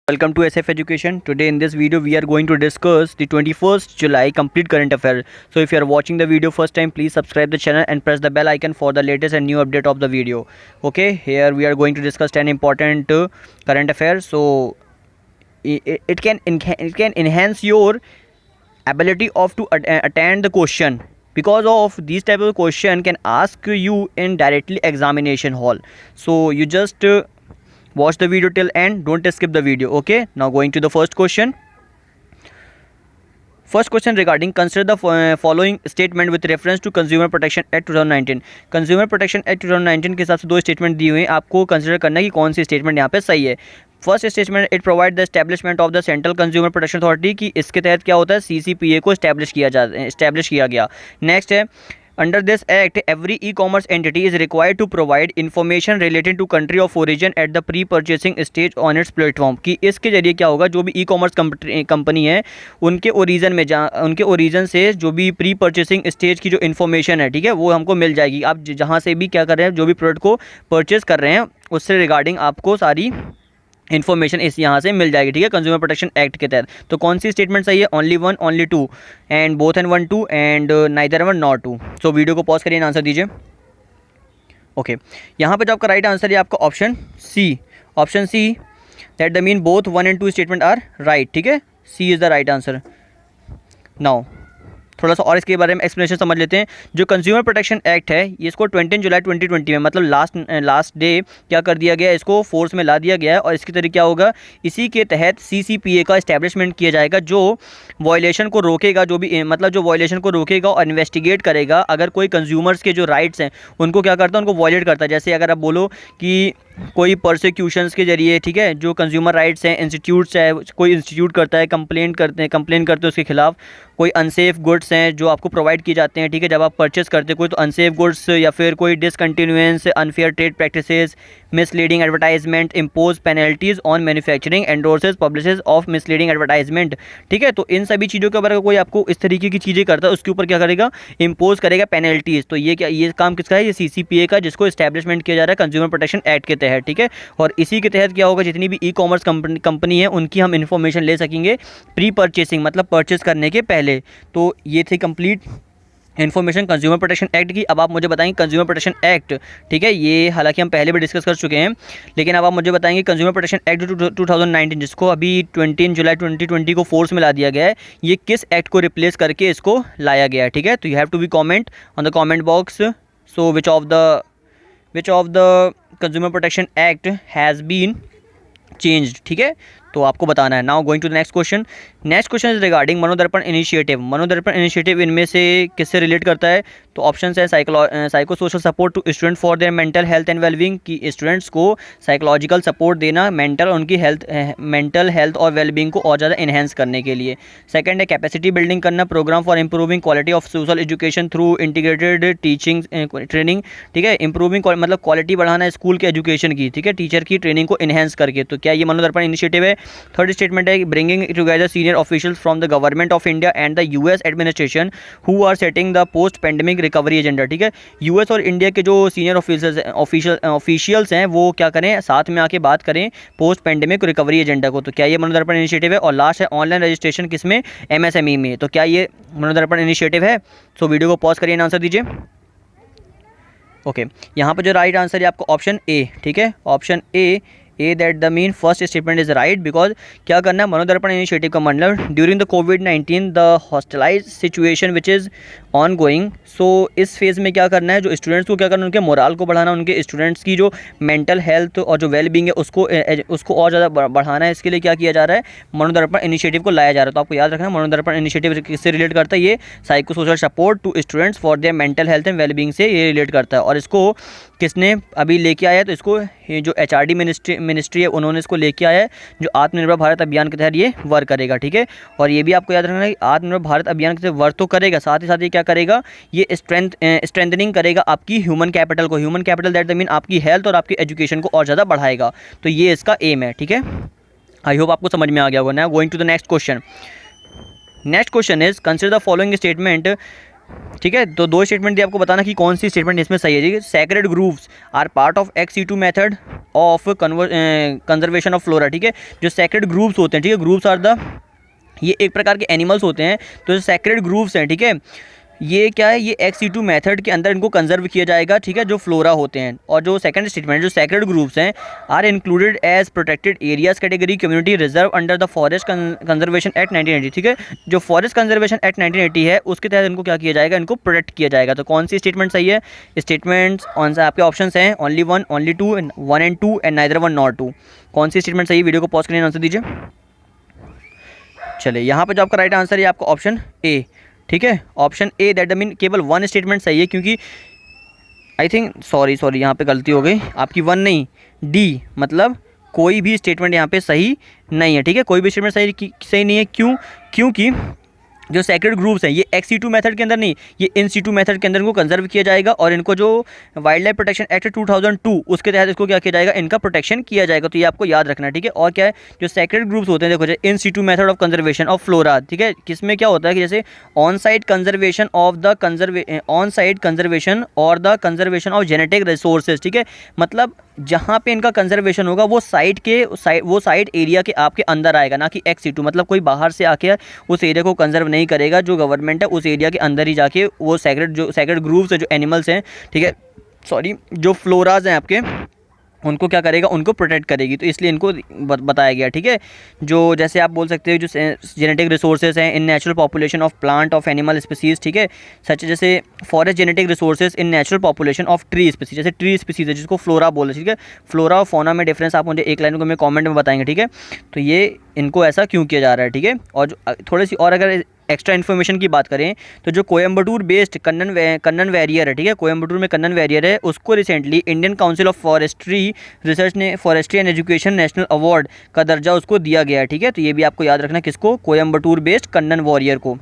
Welcome to SF Education. Today in this video we are going to discuss the 21st July complete current affair. So if you are watching the video first time, please subscribe the channel and press the bell icon for the latest and new update of the video. Okay, here we are going to discuss 10 important current affairs. So it can enhance your ability of to attend the question, because of these type of question can ask you in directly examination hall. So you just watch the video till end, don't skip the video. Okay, now going to the first question. First question regarding consider the following statement with reference to consumer protection act 2019. Consumer protection act 2019 के हिसाब से दो statement दी हुई हैं, आपको consider करना है कि कौन सी स्टेटमेंट यहाँ पे सही है. First statement, it provide the establishment of the central consumer protection authority, कि इसके तहत क्या होता है, CCPA को एस्टैब्लिश किया गया. नेक्स्ट है, Under this act, every e-commerce entity is required to provide information related to country of origin at the pre-purchasing stage on its platform. कि इसके जरिए क्या होगा, जो भी ई-कॉमर्स कंपनी है उनके ओरिजिन से जो भी प्री परचेसिंग स्टेज की जो इन्फॉर्मेशन है, ठीक है, वो हमको मिल जाएगी. आप जहाँ से भी क्या कर रहे हैं, जो भी प्रोडक्ट को परचेज कर रहे हैं उससे रिगार्डिंग आपको सारी इन्फॉर्मेशन इस यहाँ से मिल जाएगी. ठीक है, कंज्यूमर प्रोटेक्शन एक्ट के तहत. तो कौन सी स्टेटमेंट सही है? Only one, only two, and both and 1 2 and neither 1 not 2. So video को पॉज करिए, आंसर दीजिए. ओके, यहाँ पे जो आपका राइट आंसर है आपका option C. Option C, that the mean both 1 and 2 statement are right. ठीक है, C is the right answer. Now थोड़ा सा और इसके बारे में एक्सप्लेनेशन समझ लेते हैं. जो कंज्यूमर प्रोटेक्शन एक्ट है, ये इसको 20 जुलाई 2020 में, मतलब लास्ट डे क्या कर दिया गया है, इसको फोर्स में ला दिया गया है. और इसके तरीके क्या होगा, इसी के तहत CCPA का इस्टेब्लिशमेंट किया जाएगा, जो वायलेशन को रोकेगा, जो भी मतलब जो वायलेशन को रोकेगा और इन्वेस्टिगेट करेगा अगर कोई कंज्यूमर्स के जो राइट्स हैं उनको क्या करता है, उनको वायलेट करता है. जैसे अगर आप बोलो कि कोई परसिक्यूशंस के जरिए, ठीक है, जो कंज्यूमर राइट्स हैं, इंस्टीट्यूट्स है, कोई इंस्टीट्यूट करता है, कंप्लेन करते हैं उसके खिलाफ. कोई अनसेफ गुड्स हैं जो आपको प्रोवाइड किए जाते हैं, ठीक है, जब आप परचेस करते हैं कोई, तो अनसेफ गुड्स या फिर कोई discontinuance, unfair trade practices, misleading advertisement, impose penalties on manufacturing, endorses, publishes of misleading advertisement. ठीक है, तो इन सभी चीज़ों के ऊपर कोई आपको इस तरीके की चीज़ें करता है, उसके ऊपर क्या करेगा, इम्पोज करेगा पेनल्टीज़. तो ये काम किसका है, ये CCPA का, जिसको इस्टेब्लिशमेंट किया जा रहा है कंज्यूमर प्रोटेक्शन एक्ट के तहत. ठीक है, और इसी के तहत क्या होगा, जितनी भी ई-कॉमर्स कंपनी है उनकी हम इन्फॉर्मेशन ले सकेंगे प्री परचेसिंग, मतलब परचेस करने के पहले. तो ये थी complete information consumer protection act की. अब आप मुझे बताएंगे कंज्यूमर प्रोटेक्शन एक्ट, ठीक है, ये हालांकि हम पहले भी डिस्कस कर चुके हैं, लेकिन अब आप मुझे बताएंगे कंज्यूमर प्रोटेक्शन एक्ट 2019, जिसको अभी 20 जुलाई 2020 को फोर्स में ला दिया गया है, ये किस एक्ट को रिप्लेस करके इसको लाया गया है. ठीक है, तो you have to be comment on the comment box. So which of the consumer protection act has been changed. ठीक है, तो आपको बताना है. Now going to the next question. Next question is regarding Manodarpan initiative. Manodarpan initiative इनमें से किससे relate करता है? तो ऑप्शन है psycho social support to student for their mental health and wellbeing, की स्टूडेंट्स को साइकोलॉजिकल सपोर्ट देना उनकी मेंटल हेल्थ और वेलबींग को और ज़्यादा इन्हेंस करने के लिए. सेकंड है कैपेसिटी बिल्डिंग करना, program for improving quality of social education through integrated teaching training. ठीक है, इंप्रूविंग मतलब क्वालिटी बढ़ाना स्कूल के एजुकेशन की, ठीक है, टीचर की ट्रेनिंग को इन्हेंस करके. तो क्या ये मनोदर्पण इनिशिएटिव है? थर्ड स्टेटमेंट है bringing together senior officials from the government of India and the US administration who are setting the post pandemic recovery agenda. ठीक है, US और इंडिया के जो सीनियर ऑफिशियल्स हैं वो क्या करें, साथ में आके बात करें पोस्ट पेंडेमिक रिकवरी एजेंडा को. तो क्या ये मनोदर्पण इनिशिएटिव है? और लास्ट है ऑनलाइन रजिस्ट्रेशन किसमें, MSME में. तो क्या ये मनोदर्पण इनिशिएटिव है? सो वीडियो को पॉज करिए, आंसर दीजिए. ओके, यहाँ पर जो राइट आंसर है आपका ऑप्शन ए. ठीक है, option A that the mean first statement is right. Because क्या करना है, मनोदर्पण इनिशिएटिव का मतलब ड्यूरिंग द कोविड-19 the hostilise situation which is ongoing. So इस फेज़ में क्या करना है, जो स्टूडेंट्स को क्या करना है, उनके मोराल को बढ़ाना, उनके स्टूडेंट्स की जो मेंटल हेल्थ और जो वेलबींग है उसको और ज़्यादा बढ़ाना है. इसके लिए क्या किया जा रहा है, मनोदर्पण इनिशिएटिव को लाया जा रहा है. तो आपको याद रखना मनोदर्पण इनिशिएटिव किससे रिलेट करता है, ये psycho social support to students for their mental health and wellbeing से ये रिलेट करता है. और इसको किसने अभी लेके आया है, तो इसको जो HRD मिनिस्ट्री है उन्होंने इसको लेके आया है, जो आत्मनिर्भर भारत अभियान के तहत ये वर्क करेगा. ठीक है, और ये भी आपको याद रखना है कि आत्मनिर्भर भारत अभियान के तहत वर्क तो करेगा, साथ ही साथ ये क्या करेगा, ये स्ट्रेंथनिंग करेगा आपकी ह्यूमन कैपिटल को. Human capital that the mean आपकी हेल्थ और आपकी एजुकेशन को और ज़्यादा बढ़ाएगा. तो ये इसका एम है. ठीक है, आई होप आपको समझ में आ गया होगा. Now going to the next question. Next question is consider the following statement ठीक है, तो दो स्टेटमेंट दी, आपको बताना कि कौन सी स्टेटमेंट इसमें सही है। ठीक है, sacred groves are part of XC2 method of conservation of flora. ठीक है, जो सैक्रेड ग्रूव्स होते हैं, ठीक है, ग्रूव्स आर द, ये एक प्रकार के एनिमल्स होते हैं, तो जो सैक्रेड ग्रूव्स हैं, ठीक है, ये क्या है, ये XC2 मेथड के अंदर इनको कंजर्व किया जाएगा। ठीक है, जो फ्लोरा होते हैं। और जो सेकंड स्टेटमेंट, जो सैक्रेड ग्रुप्स हैं are included as protected areas category community reserve under the forest conservation act 1980। ठीक है, जो फॉरेस्ट कंजर्वेशन एक्ट 1980 है उसके तहत इनको क्या किया जाएगा, इनको प्रोटेक्ट किया जाएगा। तो कौन सी स्टेटमेंट सही है? स्टेटमेंट्स आपके ऑप्शन हैं only 1, only 2, 1 and 2 and neither 1 not 2। कौन सी स्टेटमेंट सही है? वीडियो को पॉज करने आंसर दीजिए। चलिए, यहाँ पे जो आपका राइट आंसर है आपका ऑप्शन ए। ठीक है, option A, that the mean केवल 1 स्टेटमेंट सही है, क्योंकि आई थिंक सॉरी यहाँ पे गलती हो गई, आपकी 1 नहीं, डी, मतलब कोई भी स्टेटमेंट यहाँ पे सही नहीं है। ठीक है, कोई भी स्टेटमेंट सही नहीं है। क्योंकि जो सैक्रेड ग्रुप्स हैं ये XC2 मेथड के अंदर नहीं, ये IN-situ मेथड के अंदर इनको कंजर्व किया जाएगा, और इनको जो वाइल्ड लाइफ प्रोटेक्शन एक्ट 2002 उसके तहत इसको क्या किया जाएगा, इनका प्रोटेक्शन किया जाएगा। तो ये आपको याद रखना है। ठीक है, और क्या है, जो सैक्रेड ग्रुप्स होते हैं, देखो जैसे IN-situ method of conservation of flora. ठीक है, किसमें क्या होता है कि जैसे on site conservation of the on site conservation और the conservation of genetic resources. ठीक है, मतलब जहाँ पे इनका कंजर्वेशन होगा वो साइट एरिया के आपके अंदर आएगा, ना कि XC2, मतलब कोई बाहर से आके उस एरिया को कंजर्व नहीं करेगा। जो गवर्नमेंट है उस एरिया के अंदर ही जाके वो सैक्रेड ग्रुप्स है, जो एनिमल्स हैं, ठीक है, सॉरी, जो फ्लोराज हैं आपके, उनको क्या करेगा, उनको प्रोटेक्ट करेगी। तो इसलिए इनको बताया गया। ठीक है, जो जैसे आप बोल सकते हो जो जेनेटिक रिसोर्सेज हैं in natural population of plant of animal species. ठीक है, सच जैसे forest genetic resources in natural population of tree species, जैसे ट्री स्पीसीज है जिसको फ्लोरा बोल रहे हैं। ठीक है, फ्लोरा और फौना में डिफरेंस आप मुझे एक लाइन को मैं कॉमेंट में बताएंगे। ठीक है, तो ये इनको ऐसा क्यों किया जा रहा है। ठीक है, और जो थोड़ी सी और अगर एक्स्ट्रा इन्फॉर्मेशन की बात करें तो जो कोयम्बटूर बेस्ड कन्नन वैरियर है, ठीक है, कोयम्बटूर में कन्नन वैरियर है, उसको recently Indian council of forestry research ने forestry and education national award का दर्जा उसको दिया गया है। ठीक है, तो ये भी आपको याद रखना, किसको, कोयम्बटूर बेस्ड कन्नन वॉरियर को।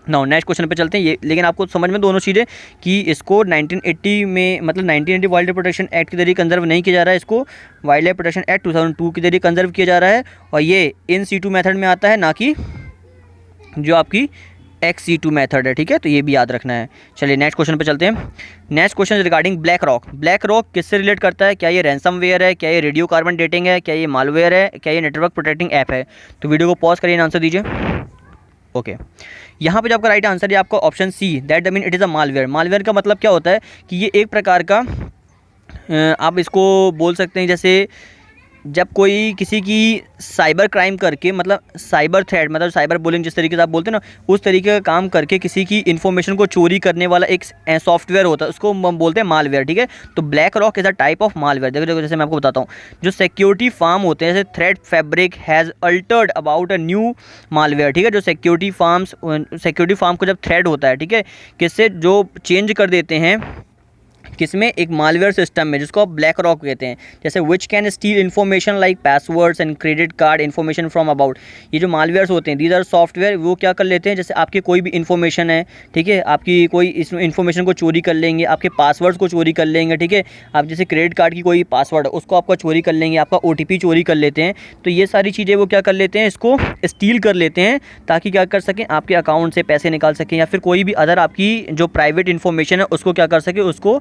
नाउ नेक्स्ट क्वेश्चन पे चलते हैं। ये लेकिन आपको समझ में दोनों चीज़ें कि इसको 1980 में, मतलब 1980 वाइल्ड लाइफ प्रोटेक्शन एक्ट के जरिए कंजर्व नहीं किया जा रहा है, इसको वाइल्ड लाइफ प्रोटेक्शन एक्ट 2002 के जरिए कंजर्व किया जा रहा है, और ये IN-situ मेथड में आता है, ना कि जो आपकी XC2 मेथड है। ठीक है, तो ये भी याद रखना है। चलिए नेक्स्ट क्वेश्चन पे चलते हैं। Next question regarding black rock. Black rock किससे रिलेट करता है? क्या ये रैंसमवेयर है, क्या ये रेडियो कार्बन डेटिंग है, क्या ये मालवेयर है, क्या ये नेटवर्क प्रोटेक्टिंग ऐप है? तो वीडियो को पॉज करिए, आंसर दीजिए। ओके, यहाँ पे जो आपका राइट आंसर है आपका option C, that the mean it is a malware. Malware का मतलब क्या होता है कि ये एक प्रकार का आप इसको बोल सकते हैं, जैसे जब कोई किसी की साइबर क्राइम करके, मतलब साइबर थ्रेट, मतलब साइबर बुलिंग जिस तरीके से आप बोलते हैं ना, उस तरीके का काम करके किसी की इन्फॉर्मेशन को चोरी करने वाला एक सॉफ्टवेयर होता है, उसको हम बोलते हैं मालवेयर। ठीक है, तो black rock is a type of malware. देखो जैसे मैं आपको बताता हूँ, जो सिक्योरिटी फार्म होते हैं, जैसे threat fabric has Altered about a new malware. ठीक है, जो सिक्योरिटी फार्म को जब थ्रेट होता है, ठीक है, किससे जो चेंज कर देते हैं किसमें, एक मालवेयर सिस्टम में, जिसको आप ब्लैक रॉक कहते हैं। जैसे which can steel information like passwords and credit card information from about. ये जो मालवेयर्स होते हैं, दीज आर सॉफ्टवेयर, वो क्या कर लेते हैं, जैसे आपकी कोई भी इन्फॉर्मेशन है, ठीक है, आपकी कोई इस इन्फॉर्मेशन को चोरी कर लेंगे, आपके पासवर्ड्स को चोरी कर लेंगे। ठीक है, आप जैसे क्रेडिट कार्ड की कोई पासवर्ड है उसको आपका चोरी कर लेंगे, आपका OTP चोरी कर लेते हैं। तो ये सारी चीज़ें वो क्या कर लेते हैं, इसको स्टील कर लेते हैं, ताकि क्या कर सकें, आपके अकाउंट से पैसे निकाल सकें, या फिर कोई भी अदर आपकी जो प्राइवेट इन्फॉर्मेशन है उसको क्या कर सके, उसको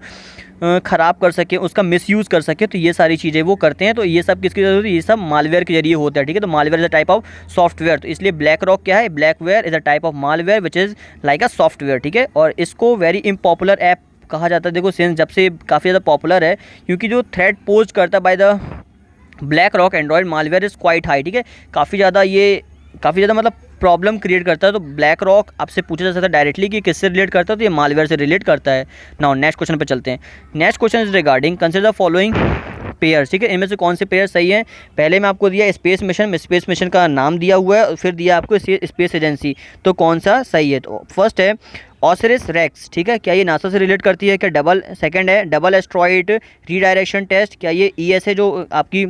ख़राब कर सके, उसका मिसयूज़ कर सके। तो ये सारी चीज़ें वो करते हैं। तो ये सब किसकी ज़रूरत है, ये सब मालवेयर के जरिए होता है। ठीक है, तो malware is a type of software. तो इसलिए ब्लैक रॉक क्या है, ब्लैकवेयर is a type of malware which is like a software. ठीक है, और इसको वेरी इम्पॉपुलर ऐप कहा जाता है। देखो सिंस जब से काफ़ी ज़्यादा पॉपुलर है, क्योंकि जो थ्रेट पोज करता है by the black rock Android malware is quite high. ठीक है, काफ़ी ज़्यादा मतलब प्रॉब्लम क्रिएट करता है। तो ब्लैक रॉक आपसे पूछा जा सकता है डायरेक्टली कि किससे रिलेट करता है, तो ये मालवेयर से रिलेट करता है। नाउ नेक्स्ट क्वेश्चन पे चलते हैं। Next question is regarding consider the following pairs. ठीक है, इनमें से कौन से पेयर सही हैं? पहले मैं आपको दिया स्पेस मिशन का नाम दिया हुआ है, फिर दिया आपको स्पेस एजेंसी, तो कौन सा सही है? तो फर्स्ट है ऑसिरिस रेक्स। ठीक है, क्या ये नासा से रिलेट करती है? क्या सेकंड है डबल एस्ट्रॉइड रीडायरेक्शन टेस्ट, क्या ये ESA जो आपकी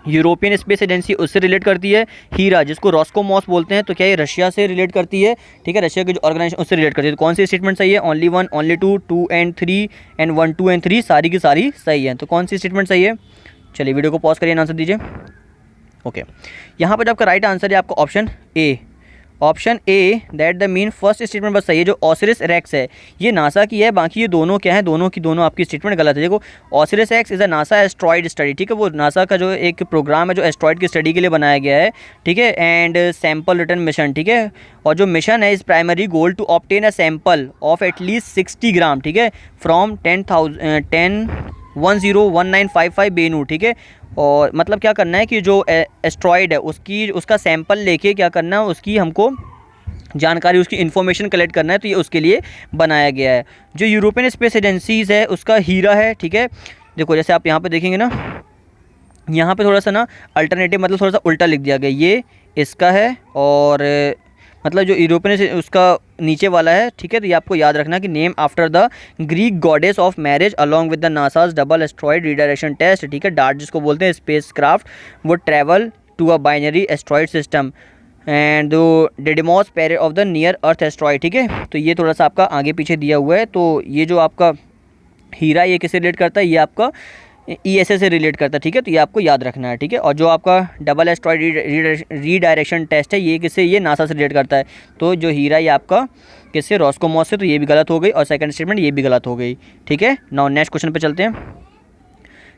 यूरोपियन स्पेस एजेंसी उससे रिलेट करती है? हीरा जिसको रॉस्कोमॉस बोलते हैं, तो क्या ये रशिया से रिलेट करती है? ठीक है, रशिया की जो ऑर्गेनाइजेशन उससे रिलेट करती है। तो कौन सी स्टेटमेंट सही है? Only 1, only 2, 2 and 3 and 1, 2 and 3 सारी की सारी सही है। तो कौन सी स्टेटमेंट सही है? चलिए वीडियो को पॉज करिए, आंसर दीजिए। ओके, यहाँ पर जो आपका राइट आंसर है आपका option A, option A that the mean first statement बस सही है। जो ओसिरिस रेक्स है ये नासा की है, बाकी ये दोनों क्या है, दोनों की दोनों आपकी स्टेटमेंट गलत है। देखो Osiris Rex is a NASA asteroid study, ठीक है, वो नासा का जो एक प्रोग्राम है जो एस्ट्रॉइड की स्टडी के लिए बनाया गया है, ठीक है, एंड सैम्पल रिटर्न मिशन, ठीक है, और जो मिशन है इस primary goal to obtain a sample of at least 60 gram, ठीक है, फ्रॉम 101955 बेनू, ठीक है। और मतलब क्या करना है कि जो एस्ट्रॉइड है उसका सैंपल लेके क्या करना है, उसकी हमको जानकारी, उसकी इन्फॉर्मेशन कलेक्ट करना है, तो ये उसके लिए बनाया गया है। जो यूरोपियन स्पेस एजेंसीज है उसका हीरा है, ठीक है। देखो जैसे आप यहाँ पे देखेंगे ना, यहाँ पे थोड़ा सा ना अल्टरनेटिव मतलब थोड़ा सा उल्टा लिख दिया गया, ये इसका है और मतलब जो यूरोपियन से उसका नीचे वाला है, ठीक है। तो ये आपको याद रखना कि name after the Greek goddess of marriage along with the NASA's double asteroid redirection test, ठीक है, डार्ट जिसको बोलते हैं, स्पेस क्राफ्ट वो travel to a binary asteroid system and to Didymos period of the near earth asteroid, ठीक है। तो ये थोड़ा सा आपका आगे पीछे दिया हुआ है। तो ये जो आपका हीरा ये किससे रिलेट करता है, ये आपका ESA से रिलेट करता है, ठीक है। तो ये आपको याद रखना है, ठीक है। और जो आपका डबल एस्ट्रॉइड रीडायरेक्शन टेस्ट है ये किससे, ये नासा से रिलेट करता है। तो जो हीरा ये आपका किससे, रॉस्कोमॉस से, तो ये भी गलत हो गई और सेकंड स्टेटमेंट ये भी गलत हो गई, ठीक है। नाउ नेक्स्ट क्वेश्चन पे चलते हैं।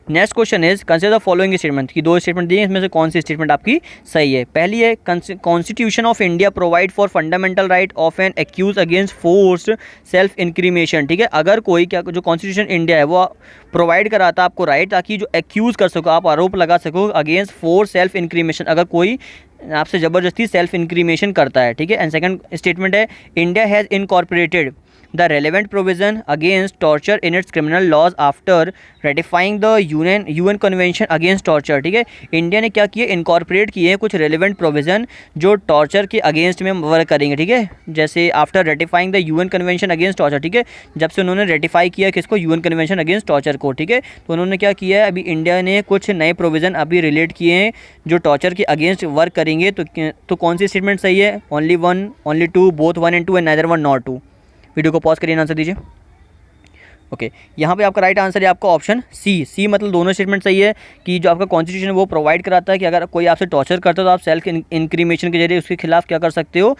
Next question is consider the following statement, की दो स्टेटमेंट दी है, इसमें से कौन सी स्टेटमेंट आपकी सही है। पहली है constitution of India provide for fundamental right of an accused against forced self incrimination, ठीक है। अगर कोई क्या जो कॉन्स्टिट्यूशन इंडिया है वो प्रोवाइड कराता है आपको राइट, ताकि जो एक्यूज कर सको, आप आरोप लगा सको अगेंस्ट फोर्स सेल्फ इंक्रीमेशन, अगर कोई आपसे ज़बरदस्ती सेल्फ इंक्रीमेशन करता है, ठीक है। एंड सेकंड स्टेटमेंट है India has incorporated the relevant provision against torture in its criminal laws after ratifying the UN convention against torture, ठीक है। इंडिया ने क्या किया, इनकॉर्पोरेट किए हैं कुछ रेलिवेंट प्रोविज़न जो टॉर्चर के अगेंस्ट में वर्क करेंगे, ठीक है। जैसे after ratifying the UN convention against torture, ठीक है, जब से उन्होंने रेटिफाई किया किसको, UN कन्वेंशन अगेंस्ट टॉर्चर को, ठीक है। तो उन्होंने क्या किया है, अभी इंडिया ने कुछ नए प्रोविज़न अभी रिलेट किए हैं जो टॉर्चर के अगेंस्ट वर्क करेंगे। तो कौन सी स्टेटमेंट सही है, only one, only two, both one and two, and neither one not two. Video को पॉज करिए, आंसर दीजिए। ओके, यहाँ पे आपका राइट आंसर है आपका ऑप्शन सी मतलब दोनों स्टेटमेंट सही है कि जो आपका कॉन्स्टिट्यूशन है वो प्रोवाइड कराता है कि अगर कोई आपसे टॉर्चर करता है तो आप सेल्फ इंक्रीमेशन के जरिए उसके खिलाफ क्या कर सकते हो,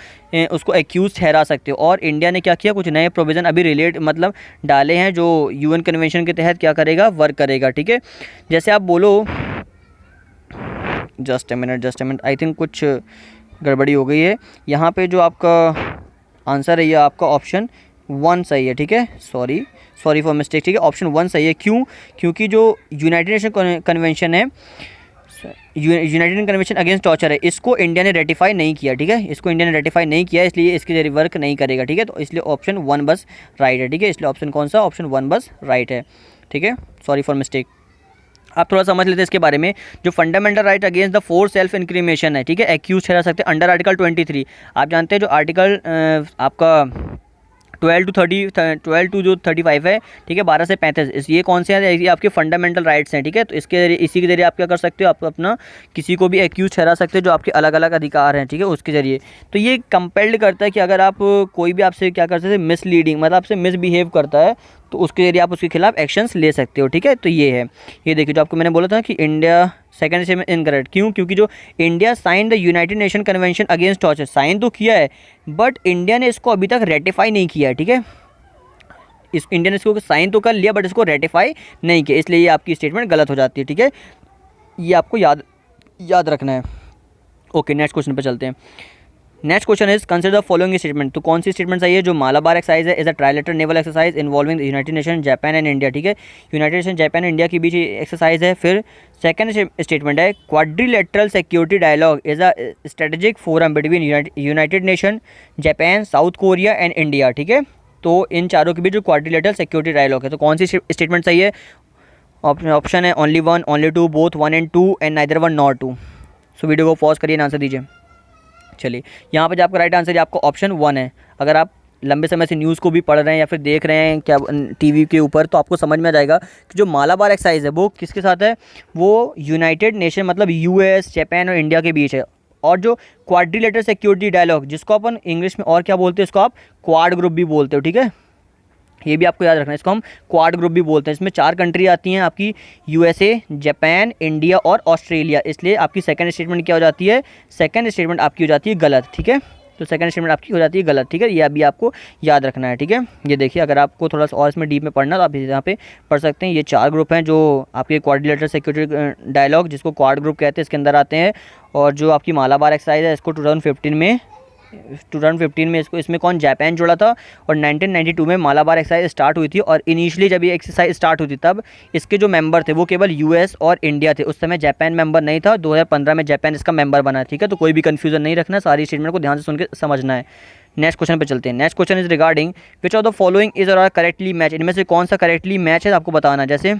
उसको एक्यूज ठहरा सकते हो। और इंडिया ने क्या किया, कुछ नए प्रोविज़न अभी रिलेट मतलब डाले हैं जो UN कन्वेंशन के तहत क्या करेगा, वर्क करेगा, ठीक है। जैसे आप बोलो, just a minute, I think कुछ गड़बड़ी हो गई है यहाँ पे। जो आपका आंसर है ये आपका ऑप्शन 1 सही है, ठीक है। सॉरी फॉर मिस्टेक, ठीक है, ऑप्शन 1 सही है। क्यों, क्योंकि जो यूनाइटेड नेशन कन्वेंशन है, यूनाइटेड कन्वेंशन अगेंस्ट टॉर्चर है, इसको इंडिया ने रेटिफाई नहीं किया, ठीक है, इसको इंडिया ने रेटिफाई नहीं किया, इसलिए इसके जरिए वर्क नहीं करेगा, ठीक है। तो इसलिए ऑप्शन 1 बस राइट है, ठीक है। इसलिए ऑप्शन कौन सा, ऑप्शन 1 बस राइट है, ठीक है। Sorry for mistake. आप थोड़ा समझ लेते हैं इसके बारे में। जो fundamental right against the force self incrimination है, ठीक है, एक्यूज ठहरा सकते हैं अंडर आर्टिकल 23। आप जानते हैं जो आर्टिकल आपका 12 टू जो 35 है, ठीक है, 12 से 35, ये कौन से हैं, ये आपके फंडामेंटल राइट्स हैं, ठीक है। तो इसके जरिए, इसी के जरिए आप क्या कर सकते हो, आप अपना किसी को भी एक्यूज ठहरा सकते हो जो आपके अलग अलग अधिकार हैं, ठीक है, उसके जरिए। तो ये कंपेल्ड करता है कि अगर आप कोई भी आपसे क्या कर सकते हैं, मिसलीडिंग मतलब आपसे मिसबिहेव करता है तो उसके जरिए आप उसके खिलाफ एक्शंस ले सकते हो, ठीक है। तो ये है, ये देखिए जो आपको मैंने बोला था कि इंडिया सेकंड स्टेटमेंट इनकरेक्ट। क्यों, क्योंकि जो India sign the united nation convention against torture, sign तो किया है बट इंडिया ने इसको अभी तक रेटिफाई नहीं किया है, ठीक है। इस इंडिया ने इसको साइन तो कर लिया बट इसको रेटिफाई नहीं किया, इसलिए ये आपकी स्टेटमेंट गलत हो जाती है, ठीक है। ये आपको याद रखना है। ओके, नेक्स्ट क्वेश्चन पे चलते हैं। Next question is consider the following statement, तो कौन सी स्टेटमेंट सही है। जो मालाबार एक्सरसाइज है is a trilateral naval exercise involving united nation, Japan and India, ठीक है। United nation, Japan and India के बीच एक्सरसाइज है। फिर सेकंड स्टेटमेंट है quadrilateral security dialogue is a strategic forum between united nation, Japan, south Korea and India, ठीक है। तो इन चारों के बीच जो क्वाड्रिलेटरल सिक्योरिटी डायलॉग है, तो कौन सी स्टेटमेंट सही है। ऑप्शन है only one, only two, both one and two, and neither one not two. So video को पॉज करिए, आंसर दीजिए। चलिए, यहाँ पे जो आपका राइट आंसर है आपका ऑप्शन 1 है। अगर आप लंबे समय से न्यूज़ को भी पढ़ रहे हैं या फिर देख रहे हैं क्या टीवी के ऊपर, तो आपको समझ में आ जाएगा कि जो मालाबार एक्सरसाइज है वो किसके साथ है, वो यूनाइटेड नेशन मतलब US, जापान और इंडिया के बीच है। और जो क्वाड्रिलेटरल सिक्योरिटी डायलॉग, जिसको अपन इंग्लिश में और क्या बोलते हैं, इसको आप क्वाड ग्रुप भी बोलते हो, ठीक है। ये भी आपको याद रखना है, इसको हम क्वाड ग्रुप भी बोलते हैं। इसमें 4 कंट्री आती हैं आपकी, USA, जापान, इंडिया और ऑस्ट्रेलिया। इसलिए आपकी सेकंड स्टेटमेंट क्या हो जाती है, सेकंड स्टेटमेंट आपकी हो जाती है गलत, ठीक है। तो सेकंड स्टेटमेंट आपकी हो जाती है गलत, ठीक है। ये अभी आपको याद रखना है, ठीक है। ये देखिए, अगर आपको थोड़ा सा और इसमें डीप में पढ़ना तो आप यहाँ पे पढ़ सकते हैं। ये 4 ग्रुप हैं जो आपके क्वाड्रिलेटरल सिक्योरिटी डायलॉग, जिसको क्वाड ग्रुप कहते हैं, इसके अंदर आते हैं। और जो आपकी मालाबार एक्सरसाइज है, इसको 2015 में इसमें कौन, जापान जुड़ा था। और 1992 में मालाबार एक्सरसाइज स्टार्ट हुई थी। और इनिशियली जब ये एक्सरसाइज स्टार्ट हुई थी तब इसके जो मेंबर थे वो केवल यूएस और इंडिया थे, उस समय जापान मेंबर नहीं था। 2015 में जापान इसका मेंबर बना, ठीक है। तो कोई भी कंफ्यूजन नहीं रखना, सारी स्टेटमेंट को ध्यान से सुन के समझना है। नेक्स्ट क्वेश्चन पे चलते हैं। Next question is regarding which of the following is और करेक्टली मैच, इनमें से कौन सा करेक्टली मैच है आपको बताना। जैसे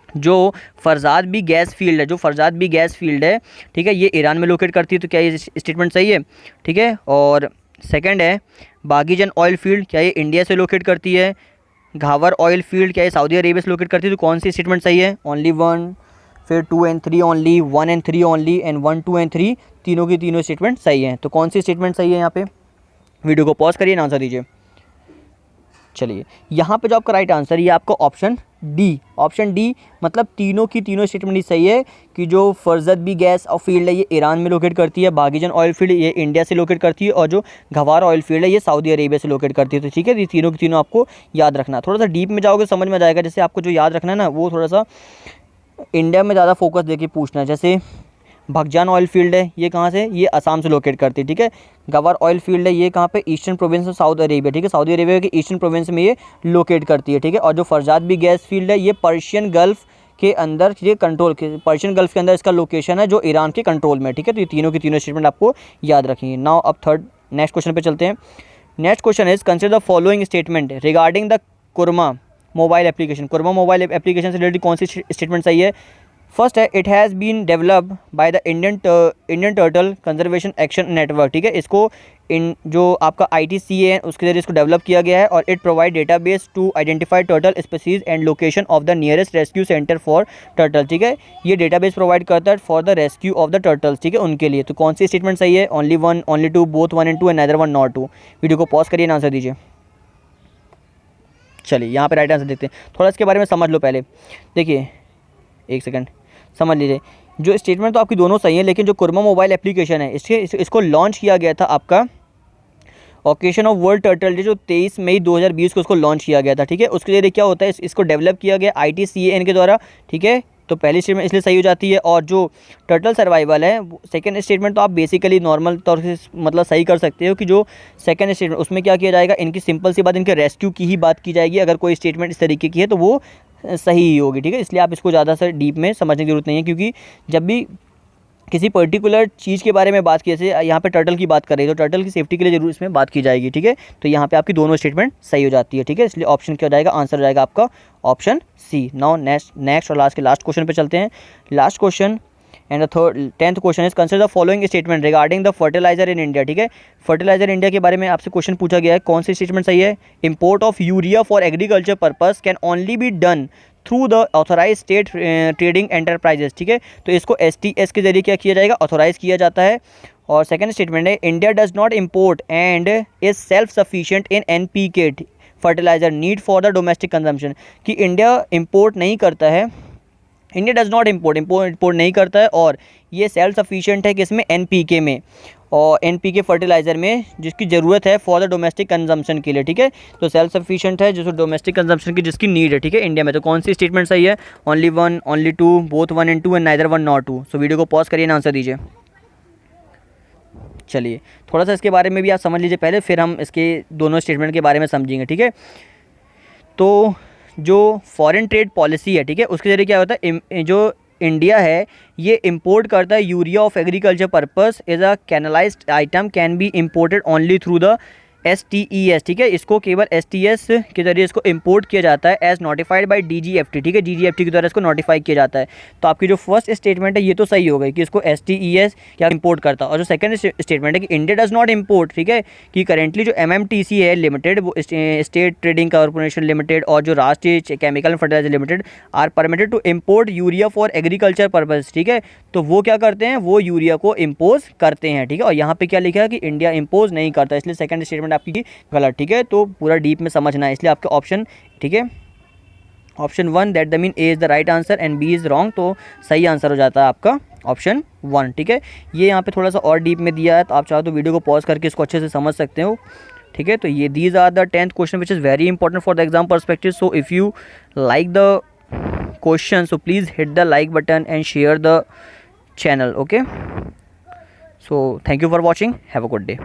जो फरजाद बी गैस फील्ड है, ठीक है, ये ईरान में लोकेट करती है, तो क्या ये स्टेटमेंट सही है, ठीक है। और सेकंड है बागीजन ऑयल फील्ड, क्या ये इंडिया से लोकेट करती है। घावर ऑयल फील्ड, क्या ये सऊदी अरेबिया से लोकेट करती है, तो कौन सी स्टेटमेंट सही है। ओनली 1, फिर 2 and 3 only, 1 and 3 only, and 1, 2 and 3 तीनों की तीनों स्टेटमेंट सही है। तो कौन सी स्टेटमेंट सही है यहाँ पे, वीडियो को पॉज करिए, आंसर दीजिए। चलिए, यहाँ पे जो आपका राइट आंसर ये आपका ऑप्शन डी, मतलब तीनों की तीनों स्टेटमेंट ही सही है कि जो फरजद बी गैस और फील्ड है ये ईरान में लोकेट करती है, बागीजन ऑयल फील्ड ये इंडिया से लोकेट करती है, और जो घवार ऑयल फील्ड है ये सऊदी अरेबिया से लोकेट करती है। तो ठीक है, ये तीनों की तीनों आपको याद रखना। थोड़ा सा डीप में जाओगे समझ में आ जाएगा। जैसे आपको जो याद रखना है ना, वो थोड़ा सा इंडिया में ज़्यादा फोकस देके पूछना है। जैसे भगजान ऑयल फील्ड है, ये कहाँ से, ये असम से लोकेट करती है, ठीक है। गवार ऑयल फील्ड है, ये कहाँ पे, eastern province of Saudi Arabia, ठीक है, सऊदी अरेबिया के ईस्टर्न प्रोविंस में ये लोकेट करती है, ठीक है। और जो फरजाद बी गैस फील्ड है, ये पर्शियन गल्फ के अंदर, ये कंट्रोल के पर्शियन गल्फ के अंदर इसका लोकेशन है, जो ईरान के कंट्रोल में, ठीक है। तो ये तीनों की तीनों स्टेटमेंट आपको याद रखिए। नाउ अब नेक्स्ट क्वेश्चन पे चलते हैं। Next question is consider the following statement regarding the Kurma mobile application. Kurma mobile application से रिलेटेड कौन सी स्टेटमेंट सही है। फर्स्ट है it has been developed by the Indian turtle conservation action network, ठीक है। इसको जो आपका ITCA है उसके जरिए इसको डेवलप किया गया है। और it provide database to identify turtle species and location of the nearest rescue centre for turtle, ठीक है। ये डेटाबेस प्रोवाइड करता है for the rescue of the turtles, ठीक है, उनके लिए। तो कौन सी स्टेटमेंट सही है। Only 1, only 2, both 1 and 2 and neither 1 nor 2। Video को पॉज करिए, आंसर दीजिए। चलिए, यहाँ पे राइट आंसर देखते हैं। थोड़ा इसके बारे में समझ लो पहले। देखिए, एक सेकंड समझ लीजिए। जो स्टेटमेंट तो आपकी दोनों सही है, लेकिन जो कुरमा मोबाइल एप्लीकेशन है इसको लॉन्च किया गया था आपका occasion of world turtle day, जो 23 मई 2020 को उसको लॉन्च किया गया था, ठीक है। उसके लिए क्या होता है, इसको डेवलप किया गया ITCAN के द्वारा, ठीक है। तो पहली स्टेटमेंट इसलिए सही हो जाती है। और जो टर्टल सर्वाइवल है, सेकंड स्टेटमेंट तो आप बेसिकली नॉर्मल तौर से मतलब सही कर सकते हो कि जो सेकंड स्टेटमेंट उसमें क्या किया जाएगा, इनकी सिंपल सी बात, इनके रेस्क्यू की ही बात की जाएगी। अगर कोई स्टेटमेंट इस तरीके की है तो वो सही ही होगी, ठीक है। इसलिए आप इसको ज़्यादा से डीप में समझने की जरूरत नहीं है, क्योंकि जब भी किसी पर्टिकुलर चीज़ के बारे में बात की, जैसे यहाँ पे टर्टल की बात कर रही है, तो टर्टल की सेफ्टी के लिए जरूर इसमें बात की जाएगी, ठीक है। तो यहाँ पे आपकी दोनों स्टेटमेंट सही हो जाती है, ठीक है। इसलिए ऑप्शन क्या हो जाएगा, आंसर हो जाएगा आपका ऑप्शन सी। नाउ नेक्स्ट और लास्ट क्वेश्चन पे चलते हैं। Last question and the 10th question is consider the following statement regarding the fertiliser in India, ठीक है। फर्टिलाइजर इंडिया के बारे में आपसे क्वेश्चन पूछा गया है, कौन सी स्टेटमेंट सही है। Import of urea for agriculture purpose can only be done through the authorise state trading enterprises, ठीक है। तो इसको STS के जरिए क्या किया जाएगा, ऑथोराइज किया जाता है। और सेकंड स्टेटमेंट है India does not import and is self sufficient in NPK fertiliser need for the domestic consumption, कि इंडिया इम्पोर्ट नहीं करता है, इंडिया डज नॉट इम्पोर्ट नहीं करता है, और ये सेल्फ सफिशिएंट है किसमें, NPK में, और NPK फर्टिलाइज़र में, जिसकी ज़रूरत है फॉर द डोमेस्टिक कंजम्पशन के लिए, ठीक है। तो सेल्फ सफिशिएंट है जो डोमेस्टिक कंजम्पशन की जिसकी नीड है, ठीक है, इंडिया में। तो कौन सी स्टेटमेंट सही है। Only 1, only 2, both 1 and 2 and neither 1 nor 2। So video को पॉज करिए, आंसर दीजिए। चलिए, थोड़ा सा इसके बारे में भी आप समझ लीजिए पहले, फिर हम इसके दोनों स्टेटमेंट के बारे में समझेंगे, ठीक है। तो जो फॉरेन ट्रेड पॉलिसी है, ठीक है, उसके जरिए क्या होता है, जो इंडिया है ये इंपोर्ट करता है urea of agriculture purpose as a canalised item can be imported only through the STES, ठीक है। इसको केवल STS के जरिए इसको इंपोर्ट किया जाता है एज नोटिफाइड बाय DGFT, ठीक है। DGFT के द्वारा इसको नोटिफाई किया जाता है। तो आपकी जो फर्स्ट स्टेटमेंट है ये तो सही हो गई कि इसको STES क्या इंपोर्ट करता है। और जो सेकंड स्टेटमेंट है कि इंडिया डज नॉट इम्पोर्ट, ठीक है, कि करेंटली जो MMTC है लिमिटेड, वो स्टेट ट्रेडिंग कॉर्पोरेशन लिमिटेड और जो Rashtriya chemical and fertiliser limited are permitted to import urea for agriculture purpose, ठीक है। तो वो क्या करते हैं, वो यूरिया को इम्पोज करते हैं, ठीक है। और यहाँ पे क्या लिखा है कि इंडिया इम्पोज नहीं करता, इसलिए सेकंड स्टेटमेंट आपकी गलत, ठीक है। तो पूरा डीप में समझना है, इसलिए आपका ऑप्शन, ठीक है, option 1 that the mean A is the right answer and B is wrong. तो सही आंसर हो जाता है आपका ऑप्शन 1, ठीक है। ये यहाँ पे थोड़ा सा और डीप में दिया है, तो आप चाहो तो वीडियो को पॉज करके इसको अच्छे से समझ सकते हो, ठीक है। तो ये these are the 10th question which is very important for the exam perspective. So if you like the question, so please hit the like button and share the channel, okay? So thank you for watching, have a good day.